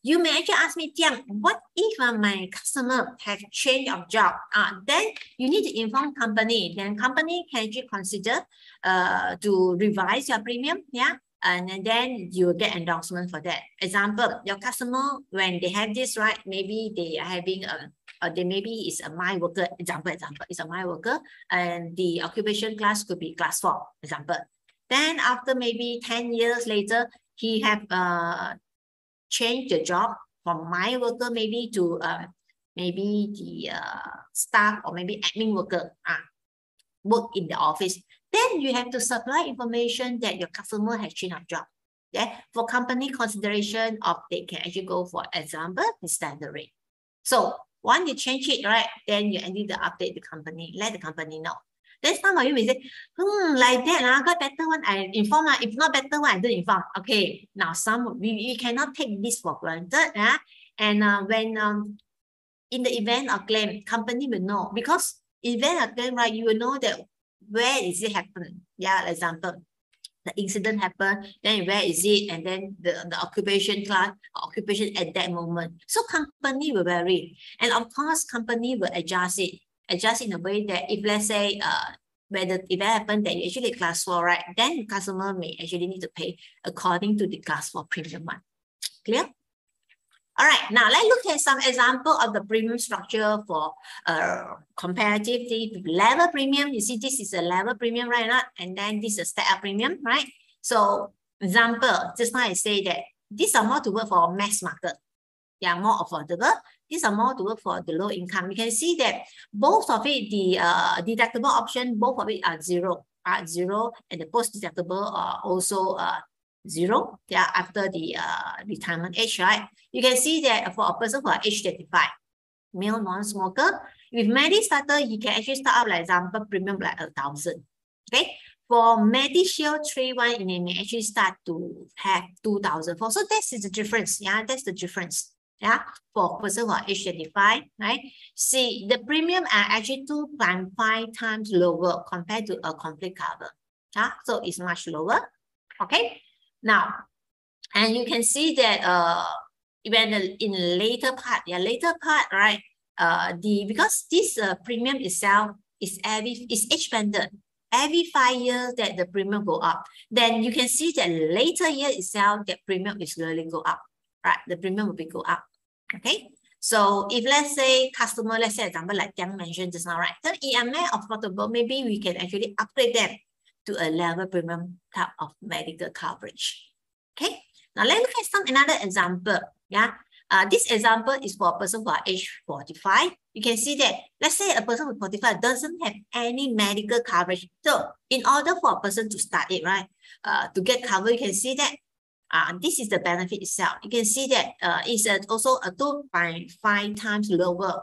You may actually ask me, Tiang, what if my customer have change of job? Then you need to inform company. Then company can actually consider to revise your premium, yeah, and then you will get endorsement for that. Example, your customer, when they have this, right, maybe they are having they maybe is a mine worker, example, is a mine worker, and the occupation class could be class 4, example. Then after maybe 10 years later, he have change the job from mine worker maybe to maybe the staff or maybe admin worker work in the office. Then you have to supply information that your customer has changed of job. Yeah, for company consideration of they can actually go for example the standard rate. So once you change it, right, then you need to update the company, let the company know. Then some of you may say, like that, got better one, I inform. If not better one, I don't inform. Okay, now we cannot take this for granted. And when in the event of claim, company will know, because event of claim, right, you will know that where is it happen. Yeah, example, the incident happened, then where is it, and then the occupation class, occupation at that moment. So company will vary, and of course, company will adjust in a way that if let's say when the event happened that you actually class 4, right, then customer may actually need to pay according to the class 4 premium one. Clear? All right, now let's look at some example of the premium structure for comparatively level premium. You see, this is a level premium, right? And then this is a step-up premium, right? So, example, just now I say that these are more to work for mass market. They are more affordable. These are more to work for the low income. You can see that both of it, the deductible option, both of it are zero, and the post-deductible are also 0, yeah, after the retirement age, right? You can see that for a person who are age 35, male non-smoker, with Medistater, you can actually start out like example premium like 1,000. Okay, for Medishield 3-1, you may actually start to have 2,000. So that's the difference. Yeah, that's the difference. Yeah, for a person who are age 35, right? See, the premium are actually 2.5 times lower compared to a complete cover. Yeah, so it's much lower. Okay. Now, and you can see that when in the later part, right? Because this premium itself is age banded. Every 5 years that the premium go up, then you can see that later year itself that premium is really go up, right? The premium will be go up. Okay. So if let's say customer, let's say example like Tiang mentioned just now, right? Then EMA affordable, maybe we can actually upgrade them to a level premium type of medical coverage. Okay, now let's look at another example. Yeah, this example is for a person who are age 45. You can see that, let's say a person with 45 doesn't have any medical coverage. So in order for a person to start it, right, to get covered, you can see that this is the benefit itself. You can see that it's also a 2.5 times lower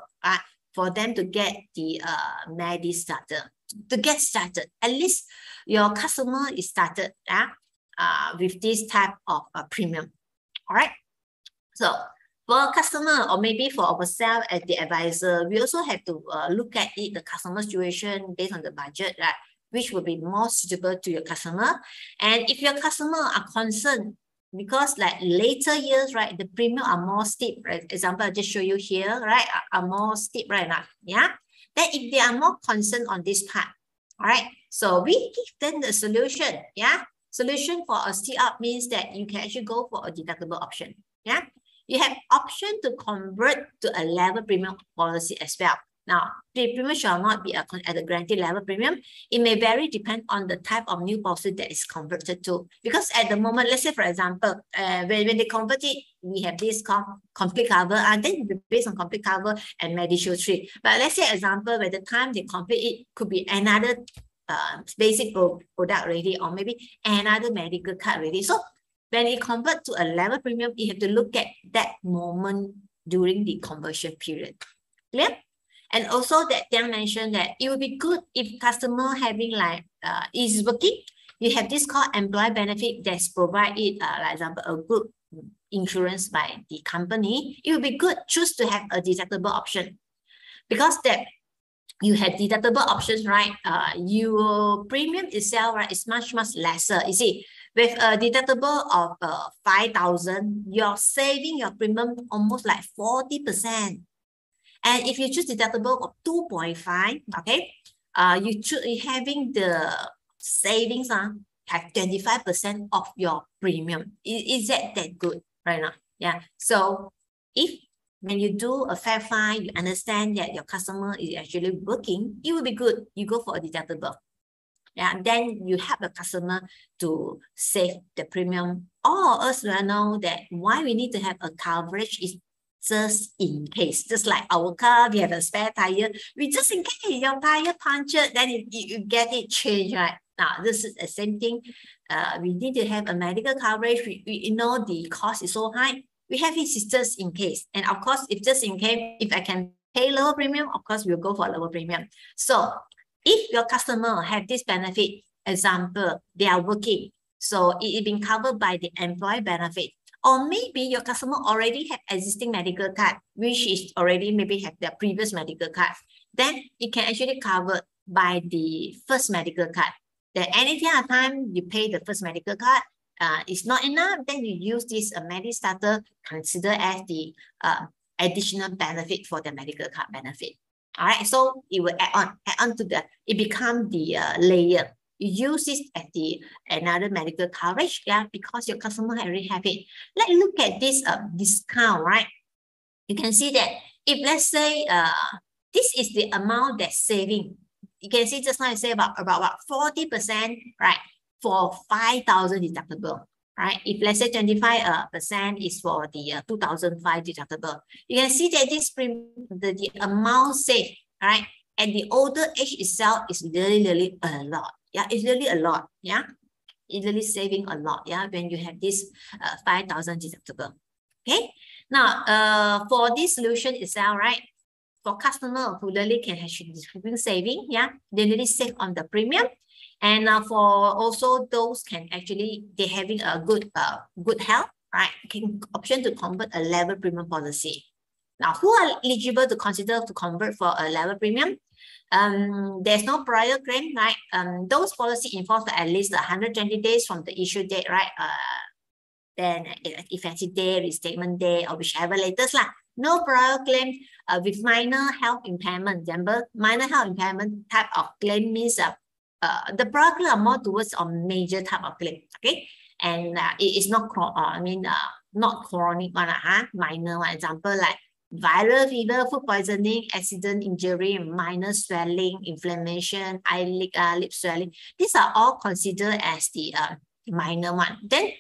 for them to get the Medistater. To get started, at least your customer is started with this type of premium. All right. So for a customer, or maybe for ourselves as the advisor, we also have to look at it, the customer situation based on the budget, right, which will be more suitable to your customer. And if your customer are concerned, because like later years, right, the premium are more steep, right? Example, I just show you here, right, are more steep right now. Yeah. Then if they are more concerned on this part, all right, so we give them the solution. Yeah. Solution for a steep-up means that you can actually go for a deductible option. Yeah. You have option to convert to a level premium policy as well. Now, the premium shall not be at a guaranteed level premium. It may vary depend on the type of new policy that is converted to. Because at the moment, let's say, for example, when they convert it, we have this complete cover, and then based on complete cover and Medishield 3. But let's say, example, by the time they complete it, could be another basic product already, or maybe another medical card already. So when it convert to a level premium, you have to look at that moment during the conversion period. Clear? And also that Tiang mentioned that it would be good if customer having like is working, you have this called employee benefit that's provided, like example, a group insurance by the company. It would be good choose to have a deductible option, because that you have deductible options, right? Your premium itself, right, is much lesser. You see, with a deductible of 5,000, you're saving your premium almost like 40%. And if you choose deductible of 2.5, okay, you having the savings have 25% of your premium. Is that good right now? Yeah. So if when you do a fact find, you understand that your customer is actually working, it will be good. You go for a deductible. Yeah, and then you help the customer to save the premium. All of us will know that why we need to have a coverage is just in case. Just like our car, we have a spare tire. We just in case your tire punctured, then you get it changed, right? Now, this is the same thing. We need to have a medical coverage. We know the cost is so high. We have it just in case. And of course, if just in case, if I can pay lower premium, of course, we'll go for lower premium. So if your customer have this benefit, example, they are working, so it is being covered by the employee benefit. Or maybe your customer already have existing medical card, which is already maybe have their previous medical card. Then it can actually cover by the first medical card. Then any time you pay the first medical card, it's not enough, then you use this Medistater consider as the additional benefit for the medical card benefit. All right, so it will add on to the, it becomes the layer. You use this as the another medical coverage, yeah, because your customer already have it. Let's look at this discount, right? You can see that if let's say this is the amount that's saving. You can see just now I say about 40%, right, for 5,000 deductible. Right, if let's say 25% is for the 2005 deductible, you can see that this the amount saved, right, and the older age itself is really a lot. Yeah, it's really a lot. Yeah, it's really saving a lot. Yeah, when you have this 5,000 deductible. Okay, now for this solution itself, right, for customer who really can actually saving, yeah, they really save on the premium. And for also those can actually, they having a good health, right? Can option to convert a level premium policy. Now, who are eligible to consider to convert for a level premium? There's no prior claim, right? Those policy enforced for at least 120 days from the issue date, right? Then effective day, restatement day, or whichever latest lah. No prior claim with minor health impairment. Remember, minor health impairment type of claim means the prior claim are more towards a major type of claim, okay? And it is not, not chronic one, minor one. Example like viral fever, food poisoning, accident injury, minor swelling, inflammation, eyelid, lip swelling. These are all considered as the minor one. Then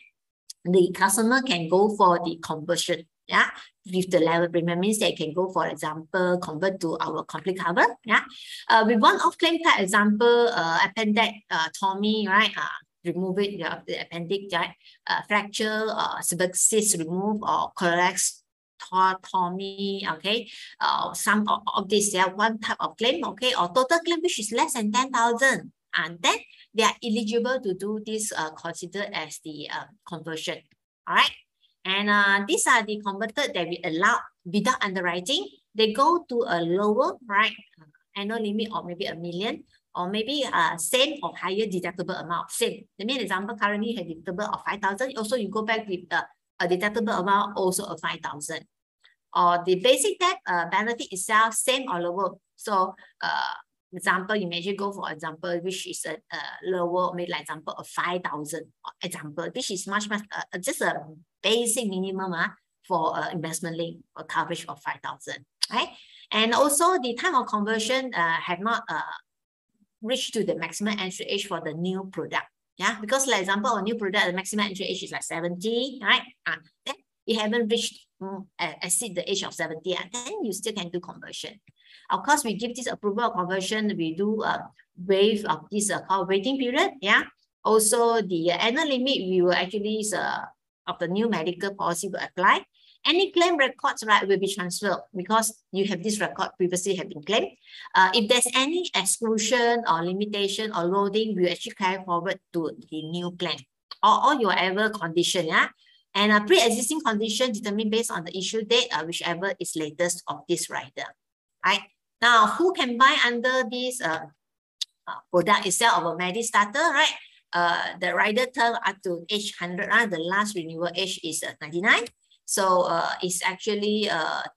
the customer can go for the conversion, yeah, with the level premium means they can go, for example, convert to our complete cover, yeah. With one-off claim type, example, appendectomy, right? Remove it, the appendix, right? Fracture, cyst remove, or colectomy, okay. Some of this, yeah, one type of claim, okay, or total claim which is less than 10,000. And then they are eligible to do this considered as the conversion. All right. And these are the converted that we allow without underwriting. They go to a lower, right, annual limit or maybe $1 million, or maybe same or higher deductible amount. Same. The main example currently has deductible of 5,000. Also, you go back with a deductible amount also of 5,000. Or the basic debt benefit itself, same or lower. So, example, you may go for example, which is a lower, maybe like example of 5,000 example, which is much just a basic minimum for investment link or coverage of 5,000, right? And also the time of conversion have not reached to the maximum entry age for the new product, yeah, because like example, a new product, the maximum entry age is like 70, right? Then you haven't reached exceed the age of 70, then you still can do conversion. Of course, we give this approval of conversion. We do waive of this called waiting period. Yeah. Also, the annual limit we will actually of the new medical policy will apply. Any claim records, right, will be transferred because you have this record previously have been claimed. If there's any exclusion or limitation or loading, we actually carry forward to the new plan or your ever condition. Yeah. And a pre-existing condition determined based on the issue date, whichever is latest of this rider. Right? Now, who can buy under this product itself of a Medistater, right? The rider term up to age 100, the last renewal age is 99. So it's actually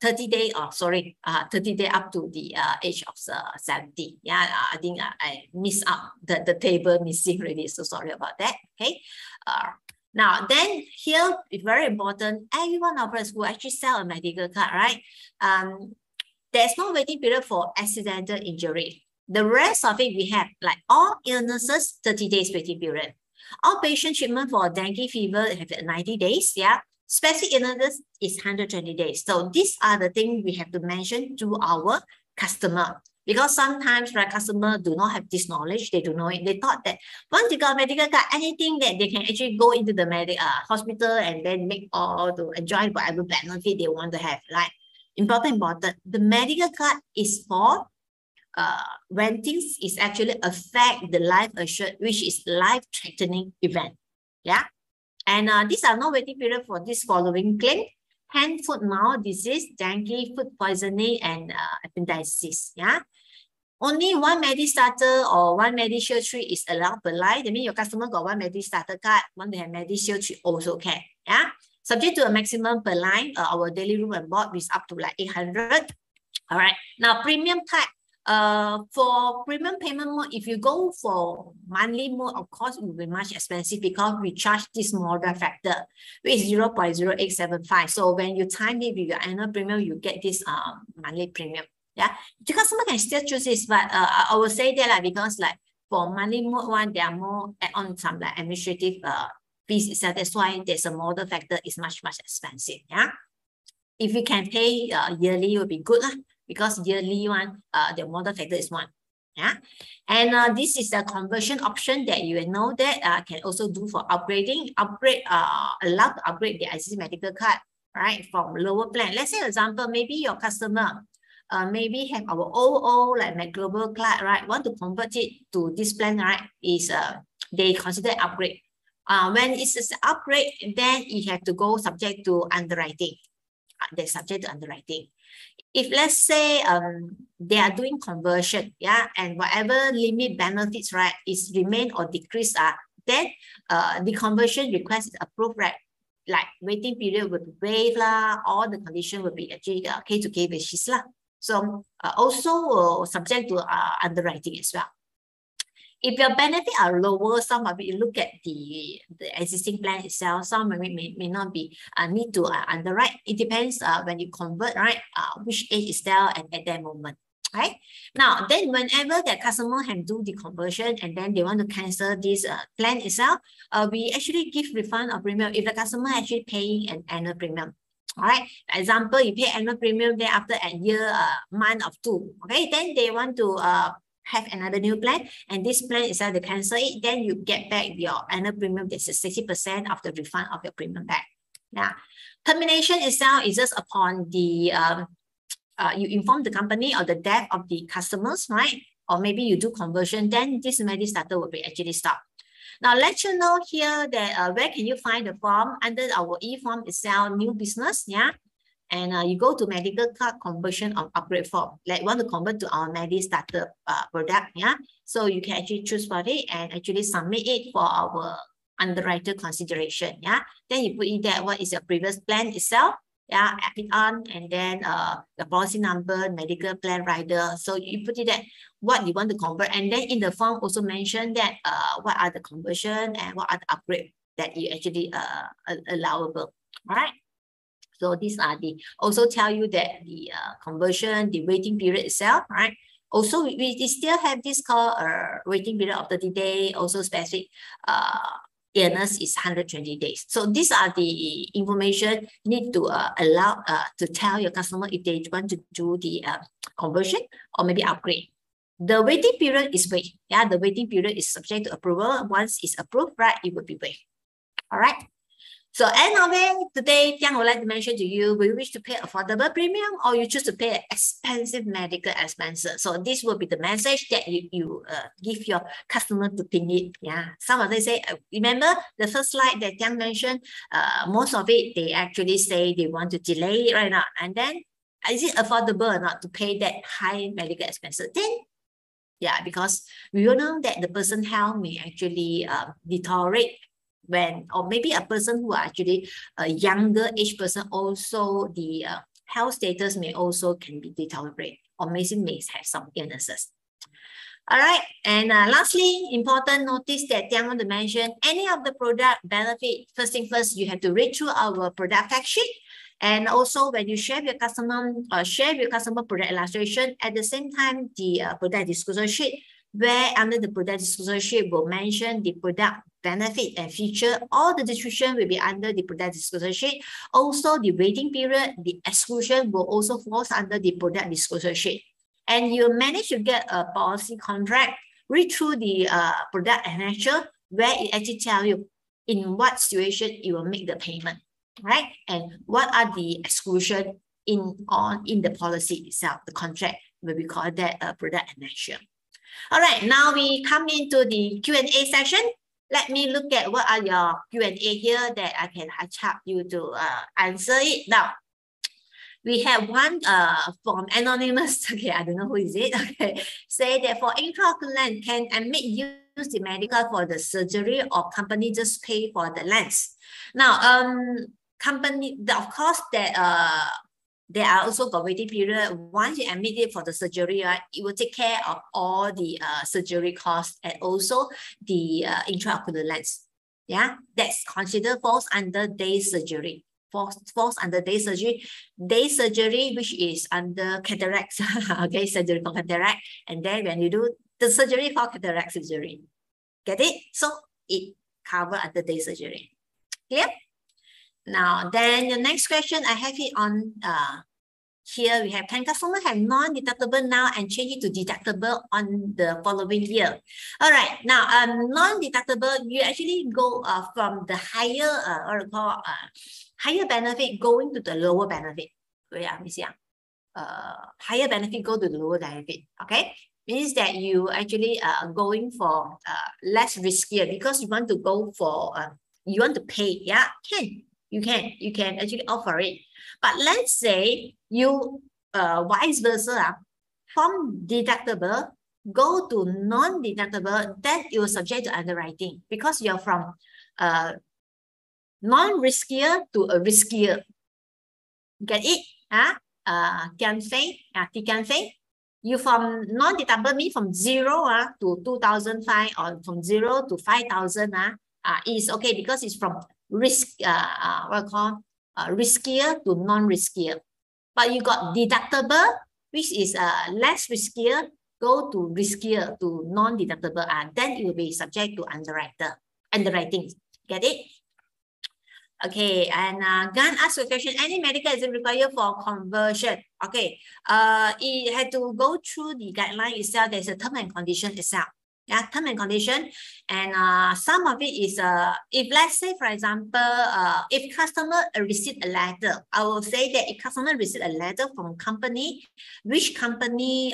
30 day, 30 day up to the age of 70. Yeah, I think I missed out the table missing really. So sorry about that. Okay. Now then here it's very important. Every one of us who actually sell a medical card, right? There's no waiting period for accidental injury. The rest of it we have like all illnesses, 30 days waiting period. Outpatient treatment for dengue fever have 90 days. Yeah. Specific illnesses is 120 days. So these are the things we have to mention to our customer. Because sometimes right, customers do not have this knowledge, they don't know it. They thought that once you got a medical card, anything that they can actually go into the hospital and then make all to enjoy whatever benefit they want to have. Like important. The medical card is for when things is actually affect the life assured, which is life-threatening event. Yeah. And these are no waiting period for this following claim: hand, foot, mouth disease, dengue, food poisoning, and appendicitis. Yeah. Only one Medistater or one Medishield 3 is allowed per line. That means your customer got one Medistater card, want to have Medishield 3 also can. Yeah. Subject to a maximum per line, our daily room and board is up to like 800. All right. Now premium type. For premium payment mode, if you go for monthly mode, of course, it will be much expensive because we charge this model factor, which is 0.0875. So when you time it with your annual premium, you get this monthly premium. Yeah, the customer can still choose this, but I will say that like, because like for monthly mode one, there are more add-on some like administrative fees itself. That's why there's a model factor is much expensive. Yeah, if you can pay yearly, it will be good lah. Because yearly one, the model factor is 1. Yeah. And this is the conversion option that you know that can also do for upgrading. Allowed to upgrade the existing medical card, right? From lower plan. Let's say, for example, maybe your customer maybe have our old like my global card, right? Want to convert it to this plan, right? Is they consider upgrade. When it's an upgrade, then it have to go subject to underwriting. They're subject to underwriting. If let's say they are doing conversion, yeah, and whatever limit benefits, right, is remain or decrease, then the conversion request is approved, right? Like waiting period will be waived lah, all the condition will be actually case-to-case basis lah. So also subject to underwriting as well. If your benefits are lower, some of it, look at the existing plan itself, some may not be need to underwrite. It depends when you convert, right? Which age is there at that moment, right? Now, then whenever the customer can do the conversion and then they want to cancel this plan itself, we actually give refund of premium if the customer actually paying an annual premium. All right. Example, you pay annual premium, then after a year, month of 2, okay, then they want to have another new plan, and this plan is to cancel it, then you get back your annual premium. That's 60% of the refund of your premium back. Now, termination itself is just upon the you inform the company of the death of the customers, right? Or maybe you do conversion, then this Medistater will be actually stopped. Now, let you know here that where can you find the form under our e-form itself, new business, yeah. And you go to medical card conversion of upgrade form. Like want to convert to our Medistater product, yeah. So you can actually choose for it and actually submit it for our underwriter consideration, yeah. Then you put in there what is your previous plan itself, yeah, add it on, and then the policy number, medical plan rider. So you put it there what you want to convert, and then in the form also mention that what are the conversion and what are the upgrade that you actually allowable. All right. So these are the, also tell you that the conversion, the waiting period itself, right? Also, we still have this called waiting period of 30 days, also specific illness is 120 days. So these are the information need to allow to tell your customer if they want to do the conversion or maybe upgrade. The waiting period is waived. Yeah, the waiting period is subject to approval. Once it's approved, right, it will be waived. All right. So end of it, today, Tiang would like to mention to you, will you wish to pay affordable premium or you choose to pay expensive medical expenses? So this will be the message that you give your customer to think it. Yeah, some of them say, remember the first slide that Tiang mentioned, most of it, they actually say they want to delay it right now. And then is it affordable or not to pay that high medical expenses? Then, yeah, because we all know that the person's health may actually deteriorate when, or maybe a person who are actually a younger age person, also the health status may also can be deteriorate, or may have some illnesses. All right, and lastly, important notice that I want to mention, any of the product benefit, first thing first, you have to read through our product fact sheet. And also when you share your customer, product illustration, at the same time, the product disclosure sheet, where under the product disclosure sheet will mention the product benefit and feature. All the description will be under the product disclosure sheet. Also, the waiting period, the exclusion will also fall under the product disclosure sheet. And you manage to get a policy contract, read through the product annexure, where it actually tells you in what situation you will make the payment, right? And what are the exclusion in the policy itself, the contract, where we call that a product annexure. All right, now we come into the Q&A session. Let me look at what are your Q&A here that I can help you to answer it. Now, we have one from Anonymous. Okay, I don't know who is it. Okay, say that for intraocular lens, can admit use the medical for the surgery, or company just pay for the lens? Now, company, of course, that there are also got waiting period. Once you admit it for the surgery, right, it will take care of all the surgery costs and also the intraocular lens. Yeah, that's considered falls under day surgery. Falls under day surgery. Day surgery, which is under cataracts. Okay, surgery for cataract. And then when you do the surgery for cataract surgery. Get it? So it covers under day surgery. Clear? Now, then the next question I have it on here we have, can customer have non-deductible now and change it to deductible on the following year? All right, now non-deductible, you actually go from the higher higher benefit going to the lower benefit. Yeah, let me see. Higher benefit go to the lower benefit. Okay, means that you actually going for less riskier, because you want to go for you want to pay. Yeah, you can actually offer it. But let's say you vice versa, from deductible go to non-deductible, then you will subject to underwriting, because you're from non-riskier to a riskier. Get it? Can say, you from non-deductible mean from 0 to 2,005, or from 0 to 5,000 is okay, because it's from risk what we call riskier to non-riskier. But you got deductible, which is less riskier, go to riskier to non-deductible, and then it will be subject to underwriting. Get it? Okay, and Gan asked a question, any medical is required for conversion? Okay, it had to go through the guideline itself. There's a term and condition itself. Yeah, term and condition, and some of it is if let's say, for example, if customer receive a letter, I will say that if customer receive a letter from company, which company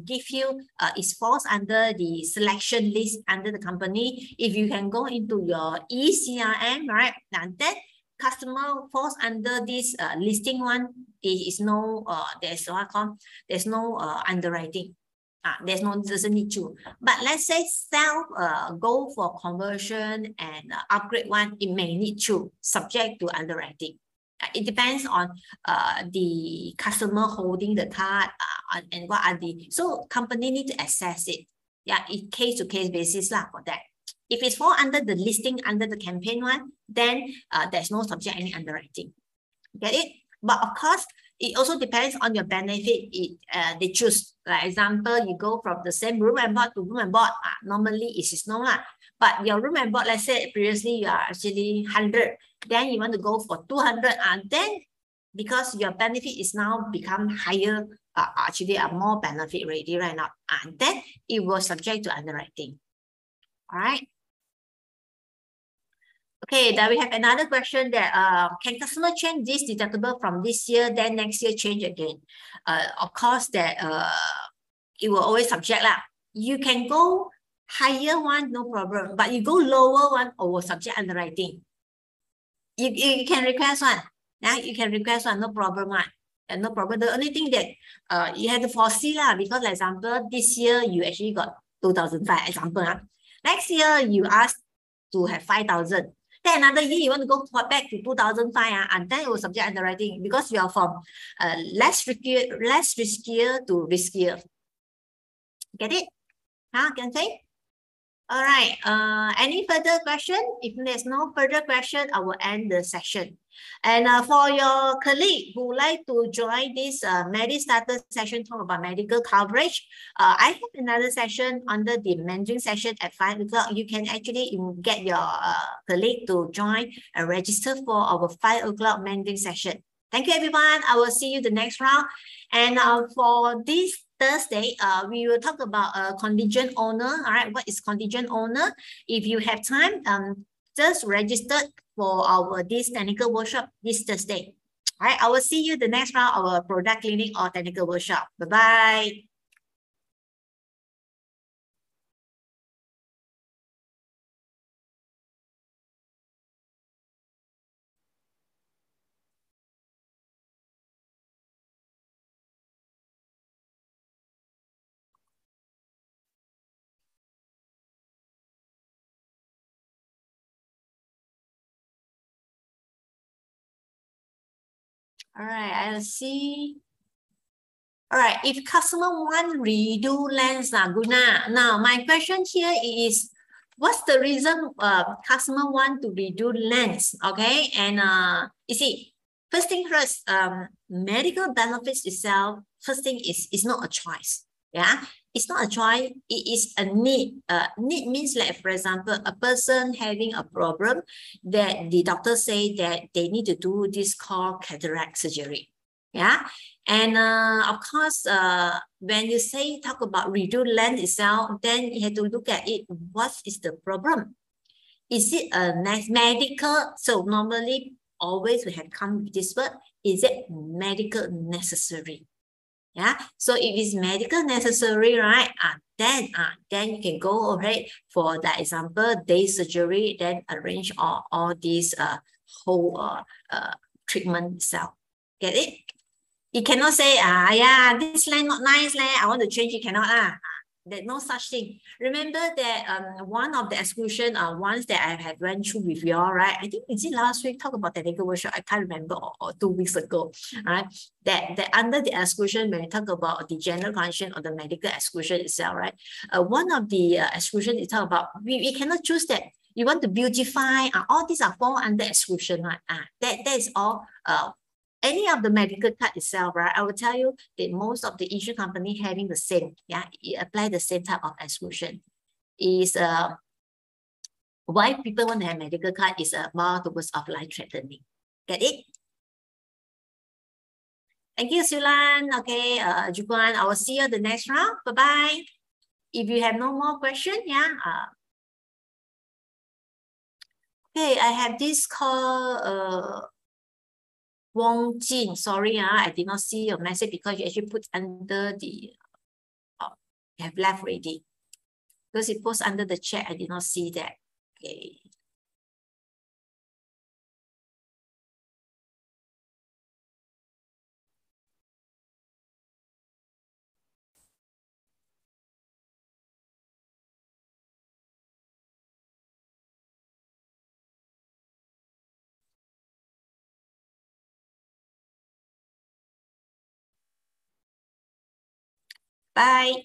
give you is falls under the selection list under the company. If you can go into your ECRM, right, and that customer falls under this listing one, is no there's no underwriting. Doesn't need to. But let's say go for conversion and upgrade one, it may need to, subject to underwriting. It depends on the customer holding the card and what are the, so company need to assess it. Yeah, it case to case basis for that. If it's fall under the listing under the campaign one, then there's no subject any underwriting. Get it? But of course, it also depends on your benefit they choose. Like example, you go from the same room and board to room and board. Normally it is no lah. But your room and board, let's say previously you are actually 100, then you want to go for 200, and then because your benefit is now become higher, actually a more benefit already right now, and then it will subject to underwriting. All right. Okay, then we have another question that can customer change this deductible from this year, then next year change again? Of course that it will always subject lah. You can go higher one, no problem, but you go lower one or will subject underwriting. You can request one. Yeah, you can request one, no problem one. And no problem. The only thing that you have to foresee lah, because like example, this year you actually got 2005 example. Next year you asked to have 5,000. Then another year you want to go back to 2005 and then it will subject underwriting because you are from less riskier to riskier. Get it? Can say? All right. Any further question? If there's no further question, I will end the session. And for your colleague who would like to join this Medistater session, talk about medical coverage, I have another session under the Mandarin session at 5 o'clock. You can actually get your colleague to join and register for our 5 o'clock Mandarin session. Thank you, everyone. I will see you the next round. And for this Thursday, we will talk about a contingent owner. All right, what is contingent owner? If you have time, just register for our this technical workshop this Thursday. All right, I will see you the next round of our product clinic or technical workshop. Bye-bye. All right, I'll see. All right, if customer want redo lens, Guna. Now, my question here is, what's the reason customer want to redo lens? Okay, and you see, first thing first, medical benefits itself, first thing is not a choice. Yeah, it's not a choice, it is a need. Need means like, for example, a person having a problem that the doctor say that they need to do this called cataract surgery. Yeah, and of course, when you say talk about redo lens itself, then you have to look at it. What is the problem? Is it a medical? So normally, always we have come with this word. Is it medical necessary? Yeah. So if it's medical necessary, right? Then you can go ahead for the example day surgery. Then arrange all these whole treatment itself. Get it? You cannot say, yeah, this line not nice, I want to change it, cannot. There's no such thing. Remember that one of the exclusion ones that I had went through with you all, right? I think, is it last week, talk about technical workshop, I can't remember, or 2 weeks ago, right? That under the exclusion, when we talk about the general condition or the medical exclusion itself, right? One of the exclusion is talk about, we cannot choose that. You want to beautify, all these are fall under exclusion, right? That is all any of the medical card itself, right? I will tell you that most of the insurance company having the same, yeah, apply the same type of exclusion. Is why people want to have medical card is more towards of life threatening. Get it? Thank you, Sulan. Okay, Juguan, I will see you the next round. Bye-bye. If you have no more question, yeah. Okay, I have this call Wong Jin, sorry, I did not see your message because you actually put under the, you have left already. Because it posts under the chat, I did not see that. Okay. Bye.